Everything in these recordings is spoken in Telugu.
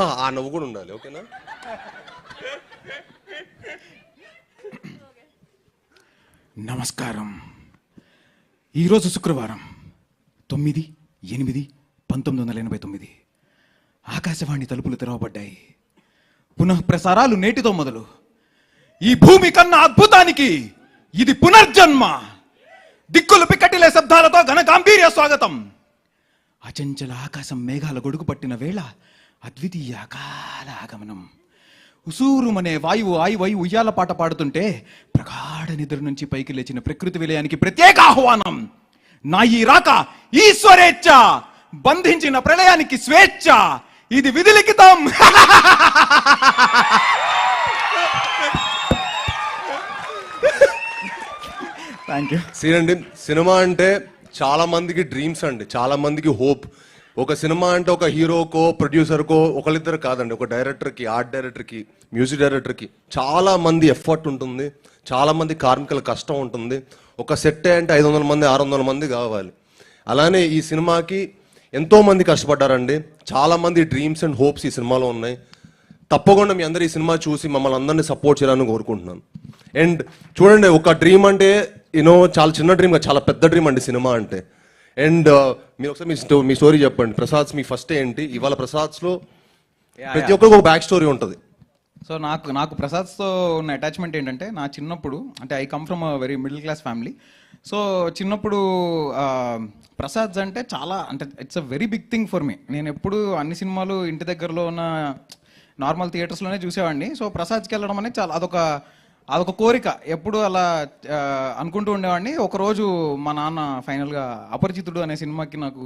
ఆ నవ్వు కూడా ఉండాలి, ఓకేనా? నమస్కారం. ఈరోజు శుక్రవారం 9/8/1989. ఆకాశవాణి తలుపులు తెరవబడ్డాయి. పునః ప్రసారాలు నేటితో మొదలు. ఈ భూమి కన్నా అద్భుతానికి ఇది పునర్జన్మ. దిక్కులు పిక్కటిలే శబ్దాలతో ఘన గాంభీర్య స్వాగతం. అచంచల ఆకాశం మేఘాల గొడుగు పట్టిన వేళ అద్వితీయ అకాల ఆగమనం. ఉసూరుమనే వాయువు ఆయువై ఉయ్యాల పాట పాడుతుంటే ప్రగాఢ నిద్ర నుంచి పైకి లేచిన ప్రకృతి విలయానికి ప్రత్యేక ఆహ్వానం. నా ఈ రాక ఈశ్వరేచ్ఛ, బంధించిన ప్రళయానికి స్వేచ్ఛ. ఇది విధిలిఖితం. Thank you. సీనండి, సినిమా అంటే చాలా మందికి డ్రీమ్స్ అండి, చాలా మందికి హోప్. ఒక సినిమా అంటే ఒక హీరోకో ప్రొడ్యూసర్కో ఒకళ్ళిద్దరు కాదండి, ఒక డైరెక్టర్కి, ఆర్ట్ డైరెక్టర్కి, మ్యూజిక్ డైరెక్టర్కి చాలా మంది ఎఫర్ట్ ఉంటుంది, చాలా మంది కార్మికుల కష్టం ఉంటుంది. ఒక సెట్ అంటే 500 మంది 600 మంది కావాలి. అలానే ఈ సినిమాకి ఎంతో మంది కష్టపడ్డారండి. చాలా మంది డ్రీమ్స్ అండ్ హోప్స్ ఈ సినిమాలో ఉన్నాయి. తప్పకుండా మీ అందరూ ఈ సినిమా చూసి మమ్మల్ని అందరినీ సపోర్ట్ చేయాలని కోరుకుంటున్నాను. అండ్ చూడండి, ఒక డ్రీమ్ అంటే చాలా చిన్న డ్రీమ్ కాదు, చాలా పెద్ద డ్రీమ్ అండి సినిమా అంటే. అండ్ మీరు ఒకసారి మీ స్టోరీ చెప్పండి. ప్రసాద్స్ మీ ఫస్ట్ ఏంటి? ఇవాళ ప్రసాద్స్లో ప్రతి ఒక్కరికి ఒక బ్యాక్ స్టోరీ ఉంటుంది. సో నాకు ప్రసాద్తో ఉన్న అటాచ్మెంట్ ఏంటంటే, నా చిన్నప్పుడు అంటే I come from a very middle class family. So చిన్నప్పుడు ప్రసాద్స్ అంటే చాలా, అంటే it's a very big thing for me. నేను ఎప్పుడు అన్ని సినిమాలు ఇంటి దగ్గరలో ఉన్న నార్మల్ థియేటర్స్లోనే చూసేవాడిని. సో ప్రసాద్కి వెళ్ళడం అనేది చాలా అదొక కోరిక. ఎప్పుడు అలా అనుకుంటూ ఉండేవాడిని. ఒకరోజు మా నాన్న ఫైనల్గా అపరిచితుడు అనే సినిమాకి నాకు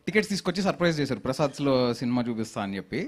టికెట్స్ తీసుకొచ్చి సర్ప్రైజ్ చేశారు, ప్రసాద్స్లో సినిమా చూపిస్తా అని చెప్పి.